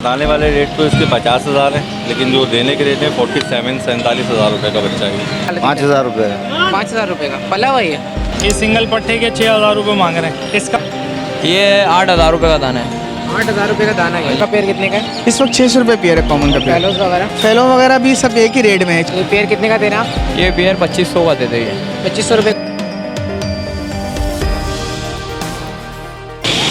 बताने वाले रेट तो इसके 50,000 है, लेकिन जो देने के रेट है 47,000 रुपये का बच्चा है। 5,000 रुपये। 5,000 रुपये का पला हुआ ये ये सिंगल पट्टे के 6,000 रुपये मांग रहे हैं। इसका ये 8,000 रुपये का दाना है। 8,000 रुपये का दाना है। इसका पेड़ कितने का है? इस वक्त 600 रुपये पेयर है कॉमन का पेयर। फेलोज वगैरह फेलो वगैरह भी सब एक ही रेट में है। ये पेड़ कितने का दे रहे हैं आप? ये पेयर 2500 का दे देंगे। 2500 रुपये।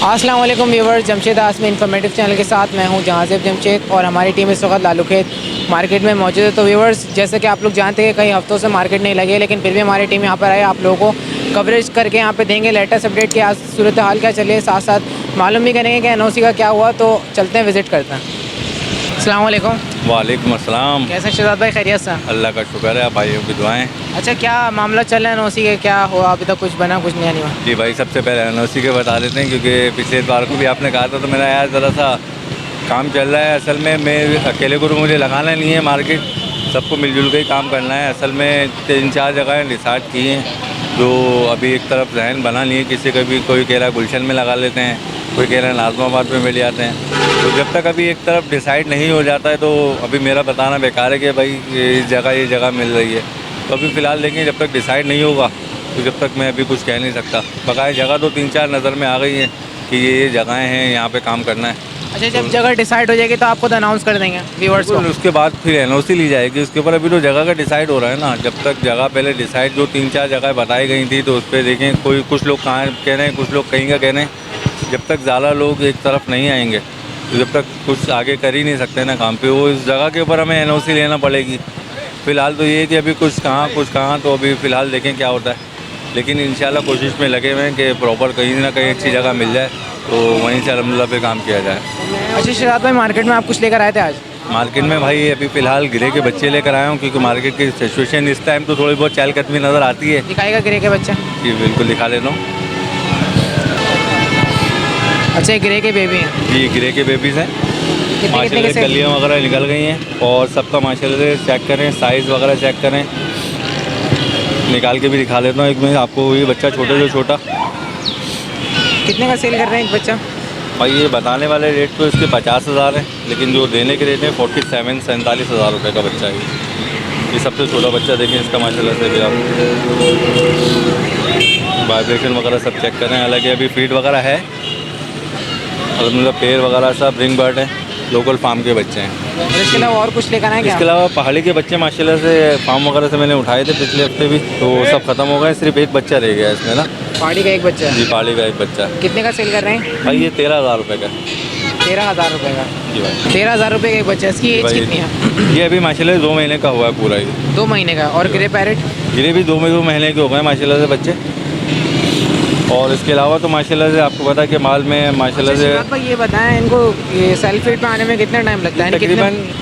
अस्सलाम वालेकुम व्यूअर्स, जमशेद आसमी इन्फॉर्मेटिव चैनल के साथ मैं हूं जहाज़ेब जमशेद और हमारी टीम इस वक्त लालूखेत मार्केट में मौजूद है। तो व्यूअर्स, जैसे कि आप लोग जानते हैं कई हफ्तों से मार्केट नहीं लगे, लेकिन फिर भी हमारी टीम यहाँ पर आए आप लोगों को कवरेज करके यहाँ पे देंगे लेटेस्ट अपडेट की आज सूरत हाल क्या चलिए, साथ साथ मालूम भी करेंगे कि एनओसी का क्या हुआ। तो चलते हैं, विज़िट करते हैं। अस्सलाम वालेकुम। वालेकुम अस्सलाम। कैसे शहजाद भाई, खैरियत से? अल्लाह का शुक्र है, भाइयों की दुआएं। अच्छा, क्या मामला चल रहा है एनओसी के, क्या हुआ अभी तक? कुछ बना, कुछ नहीं हुआ? जी भाई, सबसे पहले एनओसी के बता देते हैं, क्योंकि पिछले बार को भी आपने कहा था तो मेरा यार ज़रा सा काम चल रहा है। असल में मैं अकेले को मुझे लगाना नहीं है मार्केट, सबको मिलजुल के ही काम करना है। असल में 3-4 जगहें डिसाइड की हैं, जो अभी एक तरफ जहन बना नहीं है किसी का भी। कोई कह रहा है गुलशन में लगा लेते हैं, कोई कह रहा है नाज़माबाद में मिल जाते हैं। तो जब तक अभी एक तरफ डिसाइड नहीं हो जाता है तो अभी मेरा बताना बेकार है कि भाई ये जगह मिल रही है। तो अभी फ़िलहाल देखें, जब तक डिसाइड नहीं होगा तो जब तक मैं अभी कुछ कह नहीं सकता। बकाया जगह तो 3-4 नज़र में आ गई हैं कि ये जगहें हैं, यहाँ पे काम करना है। अच्छा, जब जगह डिसाइड हो जाएगी तो आपको अनाउंस कर देंगे व्यूअर्स को? उसके बाद फिर एनओसी ली जाएगी उसके ऊपर। अभी तो जगह का डिसाइड हो रहा है ना। जब तक जगह पहले डिसाइड, जो 3-4 जगह बताई गई थी तो उस पर देखें, कुछ लोग कहाँ कह रहे हैं, कुछ लोग कहीं का कह रहे हैं। जब तक ज़्यादा लोग एक तरफ नहीं आएंगे तो जब तक कुछ आगे कर ही नहीं सकते ना काम पे। वो इस जगह के ऊपर हमें एनओसी लेना पड़ेगी। फ़िलहाल तो ये है कि अभी कुछ कहाँ, तो अभी फ़िलहाल देखें क्या होता है। लेकिन इंशाल्लाह कोशिश में लगे हुए हैं कि प्रॉपर कहीं ना कहीं अच्छी जगह मिल जाए तो वहीं से अल्हम्दुलिल्लाह पे काम किया जाए। अच्छा शहजाद भाई, मार्केट में आप कुछ लेकर आए थे आज? मार्केट में भाई अभी फ़िलहाल गिरे के बच्चे लेकर आया हूँ, क्योंकि मार्केट की सिचुएशन इस टाइम तो थोड़ी बहुत चहलकदमी नज़र आती है। दिखाएगा गिरे के बच्चा? जी बिल्कुल, दिखा लेता हूँ। अच्छा, ये गिरे के बेबी हैं? जी गिरे के बेबीज़ हैं। माशाल्लाह कलियाँ वगैरह निकल गई हैं और सबका माशाल्लाह से चेक करें, साइज़ वगैरह चेक करें। निकाल के भी दिखा देता हूँ एक मैं आपको। ये बच्चा छोटे से छोटा कितने का सेल कर रहे हैं एक बच्चा? भाई ये बताने वाले रेट तो इसके 50,000 है, लेकिन जो देने के रेट है 47,000 रुपये का बच्चा है। ये सबसे छोटा बच्चा देखें इसका, माशाल्लाह से भी आप वाइब्रेशन वगैरह सब चेक करें। हालांकि अभी फीड वगैरह है, अल्हम्दुलिल्लाह पेड़ वगैरह सब रिंग बर्ड है, लोकल फार्म के बच्चे हैं। और इसके अलावा और कुछ लेकर आए क्या? इसके अलावा पहाड़ी के बच्चे माशाल्लाह से फार्म वगैरह से मैंने उठाए थे पिछले हफ्ते भी, तो सब ख़त्म हो गए। सिर्फ एक बच्चा रह गया इसमें ना। पहाड़ी का एक बच्चा? जी पहाड़ी का एक बच्चा। कितने का सेल कर रहे हैं भाई ये 13,000 रुपये का। 13,000 रुपये का? जी भाई 13,000 रुपये का एक बच्चा। इसकी एज कितनी है? ये अभी माशाल्लाह 2 महीने का हुआ है पूरा ये। 2 महीने का। और ग्रे पैरेट? गिरे भी 2 महीने के हो गए माशाल्लाह से बच्चे। और इसके अलावा तो माशाल्लाह से आपको पता है कि माल में माशाल्लाह से भाई ये बताएं, इनको ये सेल्फ फीड पे आने में कितना टाइम लगता है?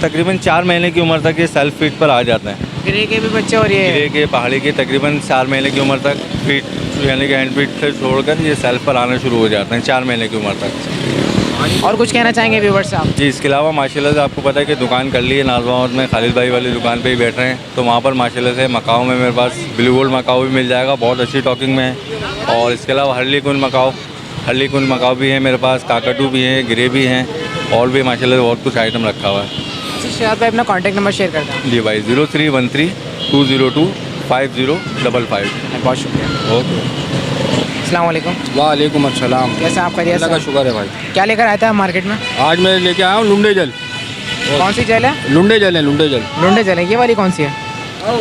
तकरीबन 4 महीने की उम्र तक ये सेल्फ फीड पर आ जाते हैं। गिरे के भी बच्चे और ये गिरे के पहाड़ी के तकरीबन 4 महीने की उम्र तक फीड यानी कि हैंड फीड से छोड़कर ये सेल्फ पर आना शुरू हो जाते हैं 4 महीने की उम्र तक। और कुछ कहना चाहेंगे व्यूअर्स साहब? जी इसके अलावा माशाल्लाह से आपको पता है कि दुकान कर ली है नाज़माबाद में, खालिद भाई वाली दुकान पे ही बैठ रहे हैं। तो वहाँ पर माशाल्लाह से मकाओ में मेरे पास ब्लू गोल्ड मकाओ भी मिल जाएगा, बहुत अच्छी टॉकिंग में है। और इसके अलावा हरली कुन मकाओ भी है मेरे पास, काकटू भी हैं, गिरे भी हैं, और भी माशाल्लाह से बहुत कुछ आइटम रखा हुआ है। शहजाद भाई अपना कॉन्टैक्ट नंबर शेयर करते हैं। जी भाई 0313 202 5055। बहुत शुक्रिया। ओके। अस्सलाम वालेकुम। वालेकुम अस्सलाम। कैसे आप? खैरियत अल्लाह का से? शुक्र है भाई। क्या लेकर आए थे आप मार्केट में? आज मैं लेके आया हूँ लुंडे जल। कौन सी जेल है? लुंडे जल है, लुंडे जल। लुंडे जेल है। ये वाली कौन सी है?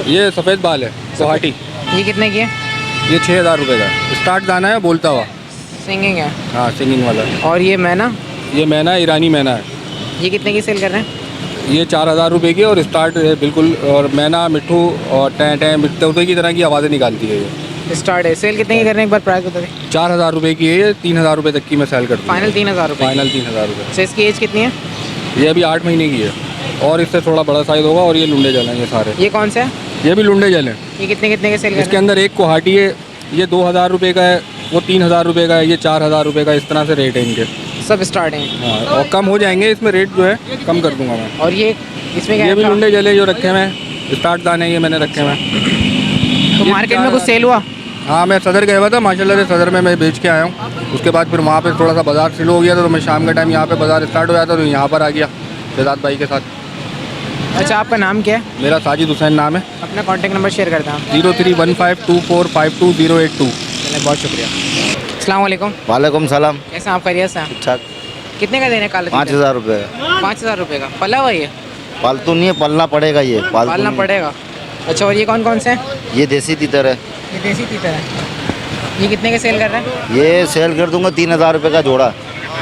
ये सफ़ेद बाल है, गुवाहाटी। ये कितने की है? ये 6,000 रुपये का स्टार्ट दाना है, बोलता हुआ। सिंगिंग है? हाँ सिंगिंग वाला। और ये मैना? ये मैना है, ईरानी मैना है। ये कितने की सेल कर रहे हैं? ये 4,000 रुपये की और स्टार्ट है बिल्कुल। और मैना मिट्ठू और टैं टैं मिट्टे की तरह की आवाज़ें निकालती है ये। स्टार्ट है। सेल कितने की कर रहे हैं, एक बार प्राइस बता दें। 4,000 रुपये की है ये, 3,000 रुपये तक की मैं सेल करती हूँ। फाइनल 3,000 रुपये? फाइनल 3,000 रुपये। अच्छा, इसकी एज कितनी है? ये अभी 8 महीने की है और इससे थोड़ा बड़ा साइज़ होगा। और ये लुंडे जल हैं ये सारे। ये कौन सा है? ये भी लुंडे जल हैं। ये कितने कितने के सेल कर इसके रहे अंदर एक गुवाहाटी है, ये 2,000 रुपये का है, वो 3,000 रुपये का है, ये 4,000 रुपये का। इस तरह से रेट है इनके। हैं? सब स्टार्ट हैं? हाँ, और कम हो जाएंगे इसमें, रेट जो है कम कर दूंगा मैं। और ये इसमें क्या ये है? भी लुंडे जले जो रखे हुए हैं, स्टार्ट दाने ये मैंने रखे हुए हैं। तो मार्केट में कुछ सेल हुआ? हाँ, मैं सदर गया हुआ था, माशाल्लाह से सदर में मैं बेच के आया हूँ। उसके बाद फिर वहाँ पे थोड़ा सा बाज़ार स्लो हो गया था, तो मैं शाम के टाइम यहाँ पे बाज़ार स्टार्ट हो जाता, तो यहाँ पर आ गया बेदात भाई के साथ। अच्छा, आपका नाम क्या है? मेरा साजिद हुसैन नाम है। अपना कॉन्टैक्ट नंबर शेयर करते हैं। 03152452 चलिए, बहुत शुक्रिया। अस्सलाम वालेकुम। वालेकुम सलाम। कैसे हैं आप? खैरियत से हैं? ठीक ठाक। कितने का देने काला? 5,000 रुपये। 5,000 रुपये का पला हुआ ये? पालतू नहीं है, पालना पड़ेगा ये। पालना पड़ेगा। अच्छा, और ये कौन कौन से हैं? ये देसी तीतर है। ये देसी तीतर है। ये कितने के सेल कर रहे हैं? ये सेल कर दूंगा 3,000 रुपये का जोड़ा।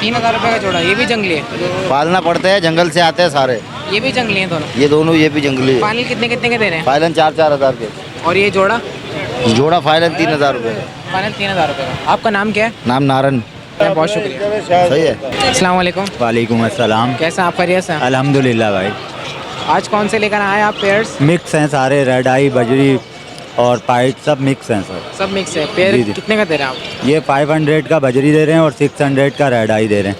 3,000 रुपये का जोड़ा। ये भी जंगली है? पालना पड़ता है, जंगल से आते हैं सारे। ये भी जंगली हैं दोनों? ये दोनों, ये भी जंगली है। फाइनल कितने कितने के दे रहे हैं? फाइलन 4-4 हज़ार के। और ये जोड़ा? जोड़ा फाइलन 3,000 रुपये। फाइनल 3,000 रुपये का। आपका नाम क्या है? नाम नारन। बहुत शुक्रिया। सही है। अस्सलाम वालेकुम। वालेकुम अस्सलाम। कैसे हैं आप? खैरियत से हैं? अल्हम्दुलिल्लाह भाई। आज कौन से लेकर आए आप पेयर्स? मिक्स हैं सारे, रेड आई, बजरी और पाइट सब मिक्स हैं सर। सब मिक्स है। पेयर जी, जी। कितने का दे रहे हैं आप? ये 500 का बजरी दे रहे हैं और 600 का रेड आई दे रहे हैं।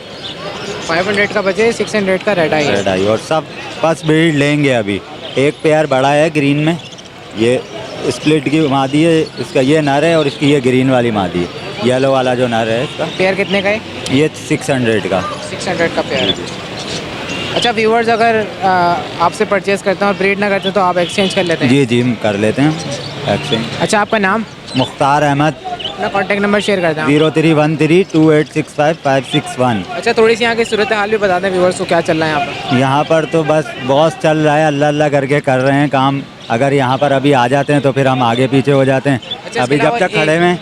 500 का बजे, 600 का रेड आई है। रेड आई और सब बस ब्रीड लेंगे अभी। एक पेयर बड़ा है ग्रीन में, ये स्प्लिट की मादी है, इसका ये नर है और इसकी ये ग्रीन वाली मादी है। येलो वाला जो नर है इसका, पेयर कितने का है? ये 600 का। 600 का पेयर है। अच्छा, व्यूवर्स अगर आपसे परचेज़ करते हैं और ब्रीड ना करते तो आप एक्सचेंज कर लेते हैं? जी जी, हम कर लेते हैं एक्सचेंज। अच्छा, आपका नाम? मुख्तार अहमद। अपना कॉन्टैक्ट नंबर शेयर कर दें। 03132865 अच्छा, थोड़ी सी यहाँ की सूरत हाल भी बता दें व्यूवर्स को, क्या चल रहा है यहाँ पर? यहाँ पर तो बस बहुत चल रहा है, अल्लाह अल्लाह करके कर रहे हैं काम। अगर यहाँ पर अभी आ जाते हैं तो फिर हम आगे पीछे हो जाते हैं। अच्छा, अभी इसके जब तक अलावा खड़े हुए हैं,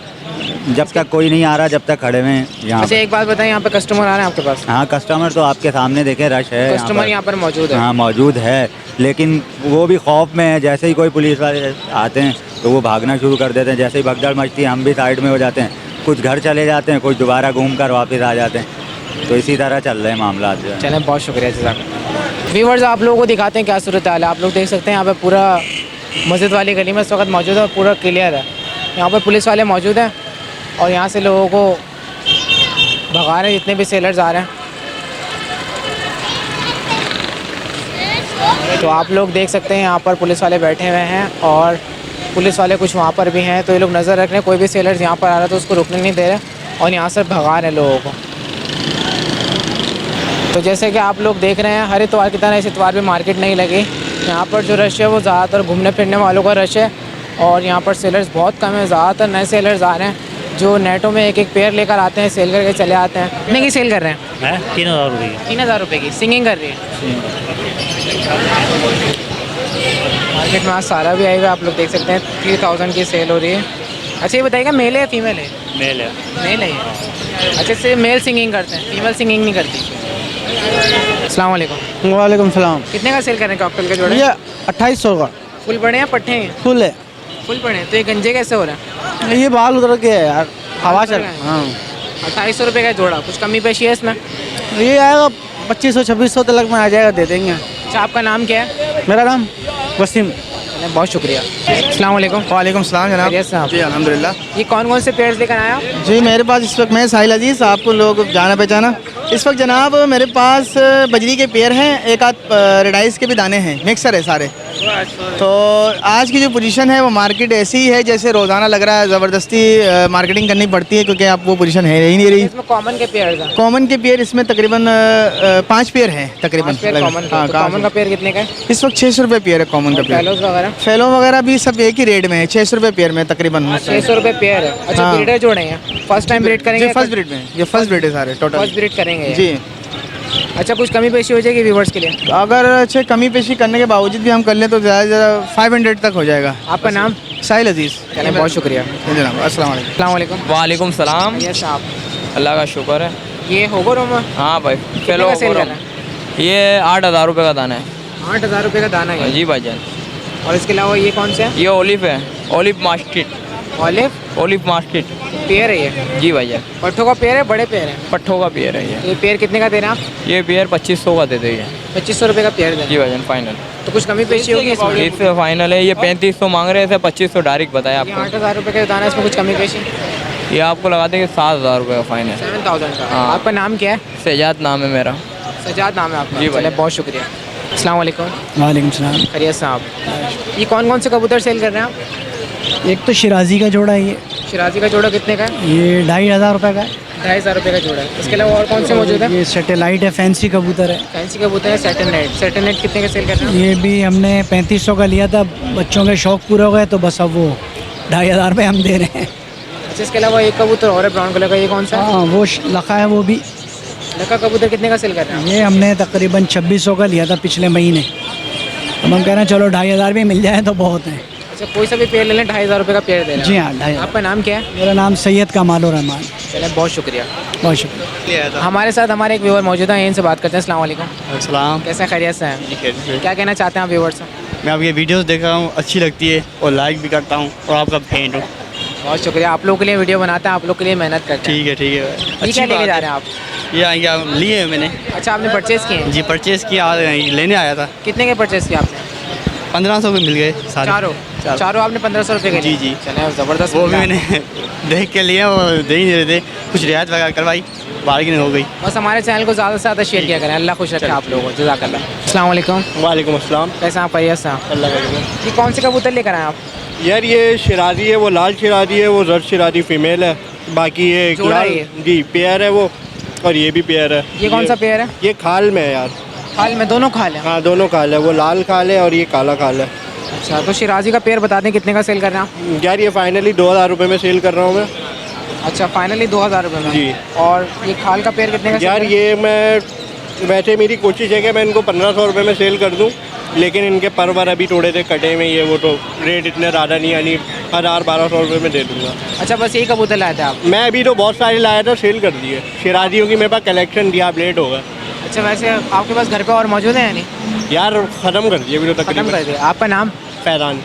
जब तक कोई नहीं आ रहा, जब तक खड़े हुए हैं यहाँ अच्छा, पर। एक बात बताएं, यहाँ पे कस्टमर आ रहे हैं आपके पास? हाँ, कस्टमर तो आपके सामने देखे, रश है कस्टमर यहाँ पर मौजूद है? हाँ मौजूद है, लेकिन वो भी खौफ में है। जैसे ही कोई पुलिस वाले आते हैं तो वो भागना शुरू कर देते हैं। जैसे ही भगदड़ मचती है हम भी साइड में हो जाते हैं, कुछ घर चले जाते हैं, कुछ दोबारा घूम कर वापस आ जाते हैं। तो इसी तरह चल रहे हैं मामला जो है। चलें, बहुत शुक्रिया जज़ाक। व्यूवर्स, आप लोगों को दिखाते हैं क्या सूरत हाल है। आप लोग देख सकते हैं यहाँ पे पूरा मस्जिद वाली गली में इस वक्त मौजूद है और पूरा क्लियर है। यहाँ पर पुलिस वाले मौजूद हैं और यहाँ से लोगों को भगा रहे हैं, जितने भी सेलर्स आ रहे हैं। तो आप लोग देख सकते हैं यहाँ पर पुलिस वाले बैठे हुए हैं और पुलिस वाले कुछ वहाँ पर भी हैं। तो ये लोग नज़र रख रहे हैं, कोई भी सेलर्स यहाँ पर आ रहा है तो उसको रुकने नहीं दे रहे और यहाँ से भगा रहे हैं लोगों को। तो जैसे कि आप लोग देख रहे हैं, हर इतवार की तरह इस इतवार भी मार्केट नहीं लगी। यहाँ पर जो रश है वो ज़्यादातर घूमने फिरने वालों का रश है और यहाँ पर सेलर्स बहुत कम है। ज़्यादातर नए सेलर्स आ रहे हैं जो नेटों में एक एक पेयर लेकर आते हैं, सेल करके चले आते हैं। कितने की सेल कर रहे हैं? 3,000 रुपये की। 3,000 रुपये की सिंगिंग कर रही है। मार्केट में आज सारा भी आएगा, आप लोग देख सकते हैं 3,000 की सेल हो रही है। अच्छा, ये बताइएगा मेल है या फीमेल है? मेल है। मेल है ये। अच्छा, सिर्फ मेल सिंगिंग करते हैं, फीमेल सिंगिंग नहीं करती। अस्सलाम वालेकुम। वालेकुम सलाम। कितने का सेल कर रहे हैं कॉकटेल का जोड़ा? ये 2800 का फुल बड़े हैं पट्टे हैं? फुल है। फुल बड़े हैं। तो ये गंजे कैसे हो रहे हैं? ये बाल उधर के है यार, हवा चल। हाँ, 2800 रुपये का जोड़ा। कुछ कमी पेशी है इसमें? ये आएगा 2500-2600 तक में आ जाएगा, दे देंगे। अच्छा, आपका नाम क्या है? मेरा नाम वसीम। बहुत शुक्रिया। अस्सलाम वालेकुम। वालेकुम सलाम जनाब। खैरियत से हैं आप? जी अल्हम्दुलिल्लाह। ये कौन कौन से पेयर्स लेकर आए आप? जी मेरे पास इस वक्त मैं साहिल अजीज़, आपको लोग जाना पहचाना। इस वक्त जनाब मेरे पास बजरी के पेयर हैं, एक आध रेडाइस के भी दाने हैं, मिक्सर है सारे। तो आज की जो पोजीशन है वो मार्केट ऐसी ही है जैसे रोज़ाना लग रहा है, ज़बरदस्ती मार्केटिंग करनी पड़ती है क्योंकि आप वो पोजीशन है ही नहीं रही। इसमें कॉमन के पेयर्स हैं? कॉमन के पेयर इसमें तकरीबन 5 पेयर हैं तकरीबन। कॉमन का पेयर कितने का है? इस वक्त 600 रुपये पेयर है कॉमन का पेयर। फेलोज वगैरह? फेलो वगैरह भी सब एक ही रेट में है, 600 रुपये पेयर में तकरीबन। 600 रुपये पेयर है। अच्छा, हाँ। ब्रीडर जोड़े हैं? फर्स्ट टाइम ब्रीड करेंगे? फर्स्ट ब्रीड में, ये फर्स्ट ब्रीड है सारे टोटल। फर्स्ट ब्रीड करेंगे ये? जी। अच्छा, कुछ कमी पेशी हो जाएगी व्यूवर्स के लिए? अगर अच्छे कमी पेशी करने के बावजूद भी हम कर लें तो ज़्यादा से ज़्यादा 500 तक हो जाएगा। आपका नाम? साहिल अजीज़। चलें, बहुत शुक्रिया। जी जनाब, अस्सलाम वालेकुम। अस्सलाम वालेकुम। वालेकुम सलाम। यस आप? अल्लाह का शुक्र है। ये होगो रोमा? हाँ भाई, कितने का सेल कर रहे हैं? ये 8,000 रुपये का दाना है। 8,000 रुपये का दाना है? जी भाईजान। और इसके अलावा ये कौन से हैं? ये ओलिव है, ओलिव मास्टिट। ऑलिव? ओलिव मास्टिट। पेयर है ये? जी भैया। पट्ठों का पेयर है, बड़े पेयर है? पट्ठों का पेयर है ये। ये पेयर कितने का दे रहे हैं आप? ये पेयर 2500 का दे देंगे। 2500 रुपये का पेयर दे? जी भाईजान, फाइनल। तो कुछ कमी पेशी होगी इसमें? इससे फाइनल है। ये 3500 मांग रहे थे, 2500 डायरेक्ट बताया ये आपको। 8,000 रुपये का दाना है, इसमें कुछ कमी पेशी? ये आपको लगा देंगे 7,000 रुपये का फाइनल। 7,000 का। हाँ। आपका नाम क्या है? सजाद नाम है मेरा। सजाद नाम है आपका? जी भाई। चलिए, बहुत शुक्रिया। अस्सलाम वालेकुम। वालेकुम सलाम। खैरियत से आप? ये कौन कौन से कबूतर सेल कर रहे हैं आप? एक तो शिराजी का जोड़ा है ये, शिराजी का जोड़ा कितने का है? ये 2500 रुपये का है। 2500 रुपये का जोड़ा है। इसके अलावा और कौन से मौजूद है? ये सैटेलाइट है, फैंसी कबूतर है। फैंसी कबूतर है, सैटेलाइट कितने का सेल कर रहे हैं? ये भी हमने 3500 का लिया था, बच्चों के शौक पूरे हो गए तो बस अब वो 2500 रुपये हम दे रहे हैं। अच्छा, इसके अलावा एक कबूतर और है ब्राउन कलर का, ये कौन सा है? हाँ, वो लखा है वो भी। लका कबूतर कितने का सेल कर रहे हैं? ये हमने तकरीबन 2600 का लिया था पिछले महीने। अब हम कह रहे हैं चलो 2500 भी मिल जाए तो बहुत है। अच्छा, कोई सा भी पेड़ ले लें, 2500 रुपये का पेड़ दे रहे हैं? जी हाँ, 2500। आपका नाम क्या है? मेरा नाम सैयद कमाल रहमान। चले, बहुत शुक्रिया। बहुत शुक्रिया। हमारे साथ हमारे एक व्यूअर मौजूद है, इनसे बात करते हैं। अस्सलाम वालेकुम। अस्सलाम। कैसे हैं? खैरियत से हैं? क्या कहना चाहते हैं आप व्यूअर से? मैं आपकी वीडियोस देख रहा हूँ, अच्छी लगती है और लाइक भी करता हूँ और आपका फैन हूँ। बहुत शुक्रिया। आप लोग के लिए वीडियो बनाते हैं, आप लोग के लिए मेहनत करते हैं। ठीक है, ठीक है। ये क्या लेके जा रहे हैं आप? ये लिए हैं मैंने। अच्छा, आपने परचेज़ किए हैं? जी, परचेज़ किया, लेने आया था। कितने के परचेज़ किया आपने? 1500 में मिल गए सारे। चारों आपने 1500 रुपये के? जी जी। चले, ज़बरदस्त। वो भी मैंने देख के लिए और दे ही नहीं रहे थे, कुछ रियायत वगैरह करवाई, बार्गेनिंग हो गई। बस हमारे चैनल को ज़्यादा से ज़्यादा शेयर किया करें। अल्लाह खुश रखे आप लोगों को। जज़ाकल्लाह। अस्सलाम वालेकुम। वालेकुम अस्सलाम। कैसे आप? खैरियत से? अल्लाह का। ये कौन से कबूतर लेकर आए आप? यार ये शिराजी है, वो लाल शिराजी है, वो जर्द शिराजी फीमेल है। बाकी ये एक जोड़ा लाल है ये? जी पेयर है वो, और ये भी पेयर है। ये कौन सा पेयर है? ये खाल में है यार। खाल में? दोनों खाल है? हाँ, दोनों खाल है, वो लाल खाल है और ये काला खाल है। अच्छा, तो शिराजी का पेयर बता दें कितने का सेल कर रहे हैं आप? यार ये फाइनली 2000 रुपये में सेल कर रहा हूँ मैं। अच्छा, फाइनली 2000 रुपये में? जी। और ये खाल का पेयर कितने का? यार ये मैं वैसे मेरी कोशिश है कि मैं इनको 1500 रुपये में सेल कर दूँ, लेकिन इनके पर अभी थोड़े से कटे में ये वो, तो रेट इतने ज़्यादा नहीं, यानी 1000-1200 रुपये में दे दूँगा। अच्छा, बस यही कबूतर लाए थे आप? मैं अभी तो बहुत सारे लाया था, सेल कर दिए। शिराजियों की मेरे पास कलेक्शन दिया, आप लेट होगा। अच्छा, वैसे आपके पास घर पे और मौजूद है या नहीं? यार ख़त्म कर दिए अभी तो खत्म तकरीबन। कर दिया। आपका नाम? फैज़ान।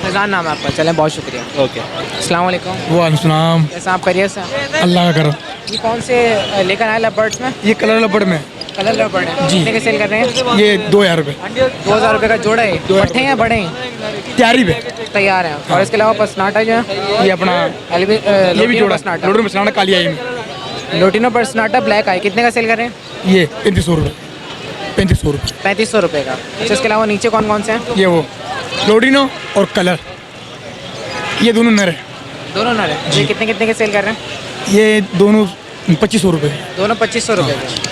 फैज़ान नाम है आपका। चलें, बहुत शुक्रिया। ओके। अस्सलाम वालेकुम। वालेकुम। कैसे आप? खैरियत से? अल्लाह का करम। ये कौन से लेकर आए लबर्ड्स में? ये कलर लबड़ में कलर लबर्ड है जी। कितने के सेल कर रहे हैं? ये 2000 रुपये। 2000 रुपये का जोड़ा है? पट्टे हैं बड़े हैं? तैयारी पे तैयार हैं। और इसके अलावा पसनाटा जो है ये अपना ये भी जोड़ा लोटो पसनाटा काली आई में। लोटिनो पसनाटा ब्लैक आई कितने का सेल कर रहे हैं? ये 3500 रुपये। 3500 रुपये। 3500 रुपये का। अच्छा, इसके अलावा नीचे कौन कौन से हैं? ये वो लोटिनो और कलर, ये दोनों नर है। दोनों नर है। ये कितने कितने के सेल कर रहे हैं? ये दोनों 2500 रुपये। दोनों 2500 रुपये के।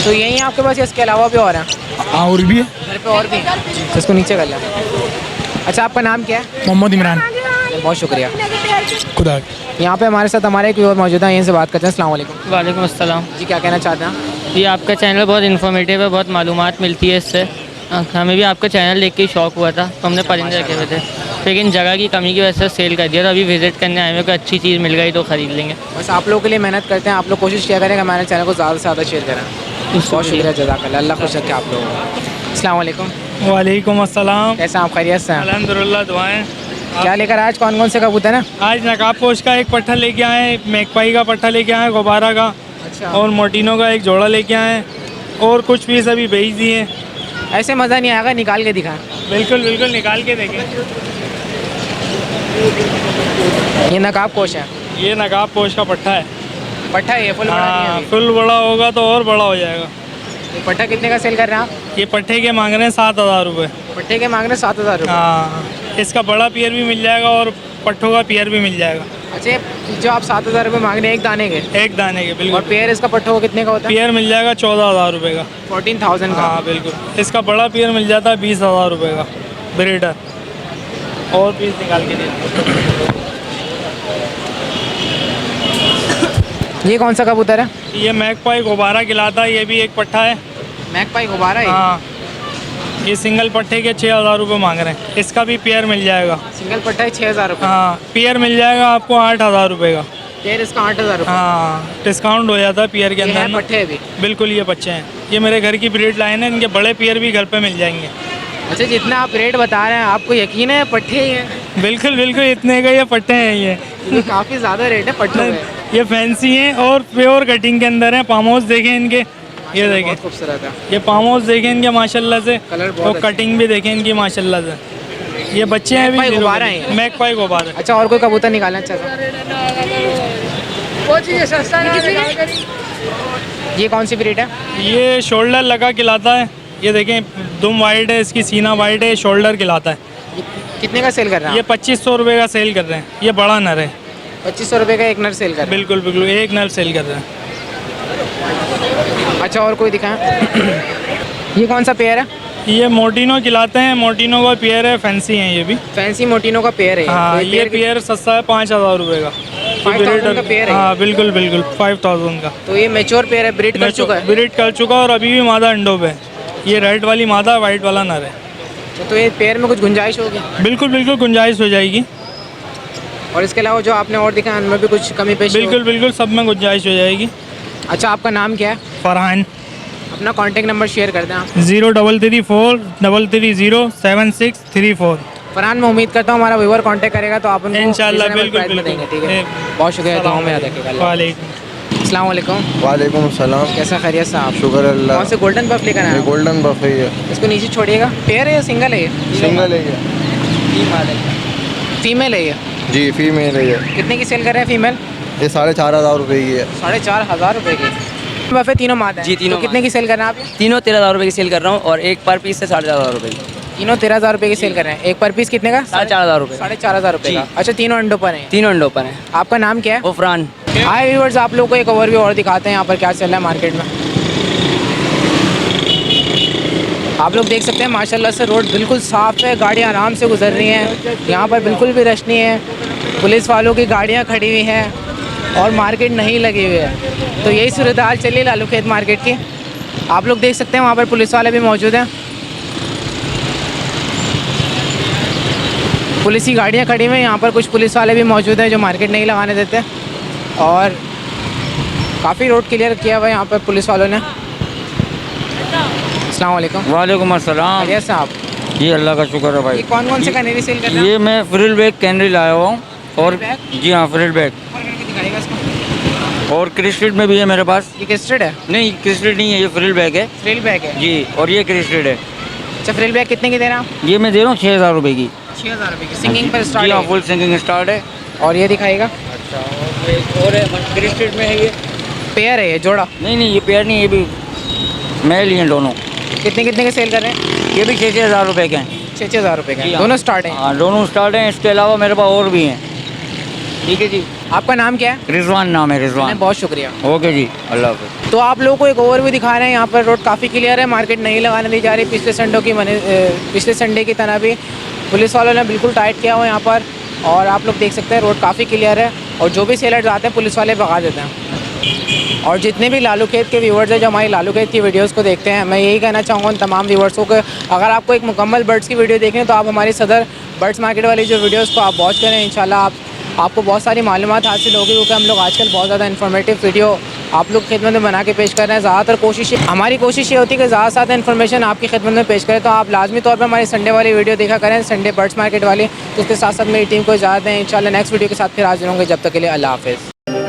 तो यही है आपके पास या इसके अलावा भी और हैं? हाँ, और भी है घर पे और भी हैं। तो इसको नीचे कर लें। अच्छा, आपका नाम क्या है? मोहम्मद इमरान। बहुत शुक्रिया। खुदा। यहाँ पे हमारे साथ हमारे एक और मौजूद है, इनसे बात करते हैं। अस्सलाम वालेकुम। वालेकुम अस्सलाम। जी, क्या कहना चाहते हैं? जी, आपका चैनल बहुत इन्फॉर्मेटिव है, बहुत मालूमात मिलती है इससे। हमें भी आपका चैनल देख के शौक हुआ था, तो हमने परिंदे रखे हुए थे, लेकिन जगह की कमी की वजह से सेल कर दिया। तो अभी विज़िट करने आए हुए, कोई अच्छी चीज़ मिल गई तो ख़रीद लेंगे। बस आप लोगों के लिए मेहनत करते हैं, आप लोग कोशिश किया करें कि हमारे चैनल को ज़्यादा से ज़्यादा शेयर करें। बहुत शुक्रिया, जज़ाकल्लाह। अल्लाह खुश रखे आप लोगों को। अस्सलाम वालेकुम। वालेकुम अस्सलाम। कैसे आप? खैरियत से? अल्हम्दुलिल्लाह, दुआएं। क्या लेकर आज कौन कौन से कबूतर हैं? आज नकाब पोश का एक पट्ठा लेके आए, मैकपाई का पट्ठा लेके आए, गुब्बारा का। अच्छा। और मोटिनो का एक जोड़ा लेके आए, और कुछ पीस अभी भेज दिए। ऐसे मज़ा नहीं आएगा, निकाल के दिखाएं। बिल्कुल बिल्कुल, निकाल के देखें। ये नकाब पोश है? ये नकाब पोश का पट्ठा है। पट्ठा है ये? फुल बड़ा नहीं है अभी? फुल बड़ा होगा तो और बड़ा हो जाएगा। ये पट्ठा कितने का सेल कर रहे हैं आप? ये पट्ठे के मांग रहे हैं 7000 रुपये। पट्टे के मांग रहे हैं 7000 रुपये? हाँ, इसका बड़ा पियर भी मिल जाएगा और पट्ठों का पियर भी मिल जाएगा। अच्छा, जो आप 7000 रुपये मांग रहे हैं एक दाने के? एक दाने के, बिल्कुल। और पेयर इसका पट्ठों का कितने का होता है? पियर मिल जाएगा 14000 रुपये का। 14000 का? हाँ बिल्कुल। इसका बड़ा पियर मिल जाता है 20000 रुपये का, ब्रीडर। और पीस निकाल के दे। ये कौन सा कबूतर है? ये मैकपाई गुब्बारा खिलाता है, ये भी एक पट्ठा है। मैकपाई गुब्बारा है? हाँ, ये सिंगल पट्टे के 6000 रुपये मांग रहे हैं। इसका भी पेयर मिल जाएगा। सिंगल पट्टा है 6000 रुपये? हाँ, पेयर मिल जाएगा आपको 8000 रुपये का। पेयर इसका 8000 रुपये? हाँ, डिस्काउंट हो जाता है पेयर के अंदर। पट्टे भी? बिल्कुल, ये बच्चे हैं। ये मेरे घर की ब्रीड लाइन है, इनके बड़े पेयर भी घर पे मिल जाएंगे। अच्छा, जितना आप रेट बता रहे हैं आपको यकीन है पट्टे ही हैं? बिल्कुल बिल्कुल, इतने का ये पट्टे हैं। ये काफ़ी ज़्यादा रेट है पट्टों में। ये फैंसी हैं और प्योर कटिंग के अंदर हैं। पाम हाउस देखें इनके, ये देखें खूबसूरत है। ये पाम हाउस देखें इनके माशाल्लाह से, कलर बहुत और कटिंग भी देखें इनकी माशाल्लाह से। ये बच्चे हैं मैकपाई गुब्बारा हैं? मैकपाई गुब्बारा। अच्छा, और कोई कबूतर निकालना चाहता? ये कौन सी ब्रीड है? ये शोल्डर लगा खिलाता है। ये देखें, दुम वाइट है, इसकी सीना वाइट है, शोल्डर खिलाता है। कितने का सेल कर रहे हैं ये 2500 रुपये का सेल कर रहे हैं। ये बड़ा नर है। 2500 रुपये का एक नर सेल कर रहे बिल्कुल बिल्कुल एक नर सेल कर रहे हैं। हैं। अच्छा और कोई दिखाएं। ये कौन सा पेयर है? ये मोटिनो खिलाते हैं। मोटिनो का पेयर है, फैंसी है ये भी। फैंसी मोटिनो का पेयर है। हाँ तो ये पेयर सस्ता है 5000 रुपये का। 5000 का पेयर है। हाँ बिल्कुल बिल्कुल 5000 का। तो ये मैच्योर पेयर है, ब्रीड कर चुका है। ब्रीड कर चुका और अभी भी मादा अंडों पे। ये रेड वाली मादा, वाइट वाला नर है। तो ये पेयर में कुछ गुंजाइश होगी? बिल्कुल बिल्कुल गुंजाइश हो जाएगी। और इसके अलावा जो आपने और दिखाया उनमें भी कुछ कमी पेशी बिल्कुल बिल्कुल सब में गुंजाइश हो जाएगी। अच्छा आपका नाम क्या है? फरहान। अपना कांटेक्ट नंबर शेयर कर दें आप। 0334330764। फरहान मैं उम्मीद करता हूँ हमारा व्यूअर कांटेक्ट करेगा तो आप उनको इंशाल्लाह reasonable बिल्कुल price में बिल्कुल। देंगे। ठीक है बहुत शुक्रिया, दुआओं में याद रखिएगा। वालेकुम अस्सलाम वालेकुम। वालेकुम सलाम। कैसा खैरियत साहब? शुक्र अल्लाह। कौन से गोल्डन बफ लेकर आए? गोल्डन बफ है ये। इसको नीचे छोड़िएगा। पेयर है या सिंगल है ये? सिंगल है ये। फीमेल है ये? जी फीमेल है ये। कितने की सेल कर रहे हैं फीमेल? ये 4500 रुपये की है। 4500 रुपये की बफ है। तीनों मादा हैं? जी, तीनों तो कितने की सेल कर रहे हैं आप? तीनों 13,000 रुपये की सेल कर रहा हूँ और एक पर पीस से 4500 रुपये की। तीनों 13,000 रुपये की सेल कर रहे हैं। एक पर पीस कितने का? 4500 रुपये। 4500 रुपये का। अच्छा तीनों अंडों पर हैं? तीनों अंडों पर हैं। आपका नाम क्या है? उफरान। हाय व्यूअर्स, आप लोगों को एक ओवरव्यू और दिखाते हैं यहाँ पर क्या चल रहा है मार्केट में। आप लोग देख सकते हैं माशाल्लाह से रोड बिल्कुल साफ़ है, गाड़ियाँ आराम से गुजर रही हैं। यहाँ पर बिल्कुल भी रश नहीं है। पुलिस वालों की गाड़ियाँ खड़ी हुई हैं और मार्केट नहीं लगी हुई है। तो यही सूरत हाल चली लालू खेत मार्केट की। आप लोग देख सकते हैं वहाँ पर पुलिस वाले भी मौजूद हैं। पुलिस की गाड़ियाँ खड़ी हुई हैं। यहाँ पर कुछ पुलिस वाले भी मौजूद हैं जो मार्केट नहीं लगाने देते। और काफ़ी रोड क्लियर किया हुआ है यहाँ पर पुलिस वालों ने। अस्सलाम वालेकुम। वालेकुम अस्सलाम। कैसे साहब? जी अल्लाह का शुक्र है भाई। ये कौन कौन से कैनरी सेल कर रहे हैं? ये मैं फ्रिल बैग कैनरी लाया हुआ हूँ और जी हाँ फ्रिल बैग दिखाएगा इसको। और क्रिस्टेड में भी है मेरे पास। ये क्रिस्टेड है? नहीं क्रिस्टेड नहीं है, ये फ्रिल बैग है। फ्रिल बैग है जी और ये क्रिस्टेड है। अच्छा फ्रिल बैग कितने की दे रहे हैं आप? ये मैं दे रहा हूँ 6000 रुपये की। 6000 रुपये की सिंगिंग पर जी स्टार्ट हाँ है? फुल सिंगिंग स्टार्ट है। और ये दिखाएगा। अच्छा और क्रिस्टेड में है ये। पेयर है ये जोड़ा? नहीं नहीं ये पेयर नहीं, ये भी मेल ही हैं दोनों। कितने कितने के सेल कर रहे हैं? ये भी 6000 रुपये के हैं। 6000 रुपये का? जी हाँ। दोनों स्टार्ट हैं? हाँ दोनों स्टार्ट हैं। इसके अलावा मेरे पास और भी हैं। ठीक है जी। आपका नाम क्या है? रिजवान नाम है, रिजवान। बहुत शुक्रिया। ओके जी अल्लाह हाफ़िज़। तो आप लोगों को एक ओवरव्यू दिखा रहे हैं। यहाँ पर रोड काफ़ी क्लियर है, मार्केट नहीं लगाने दी जा रही। पिछले संडे की तरह भी पुलिस वालों ने बिल्कुल टाइट किया हुआ यहाँ पर। और आप लोग देख सकते हैं रोड काफ़ी क्लियर है और जो भी सेलर्स आते हैं पुलिस वाले भगा देते हैं। और जितने भी लालू खेत के व्यूवर्स हैं जो हमारी लालू खेत की वीडियोस को देखते हैं, मैं यही कहना चाहूँगा उन तमाम व्यूवर्सों को, अगर आपको एक मुकम्मल बर्ड्स की वीडियो देखनी है तो आप हमारी सदर बर्ड्स मार्केट वाली जो वीडियोस को आप वॉच करें। इंशाल्लाह आपको बहुत सारी मालूमात हासिल होगी, क्योंकि हम लोग आजकल बहुत ज़्यादा इन्फॉर्मेटिव वीडियो आप लोग खिदमत में बना के पेश कर रहे हैं। ज़्यादातर हमारी कोशिश ये होती है कि ज़्यादा से ज़्यादा इन्फॉर्मेशन आपकी खिदमत में पेश करें। तो आप लाजमी तौर पर हमारी संडे वाली वीडियो देखा करें, संडे बर्ड्स मार्केट वाली। तो उसके साथ साथ मेरी टीम को इजाज़त दें। इंशाल्लाह नेक्स्ट वीडियो के साथ फिर हाजिर होंगे। जब तक के लिए अल्लाह हाफ़िज़।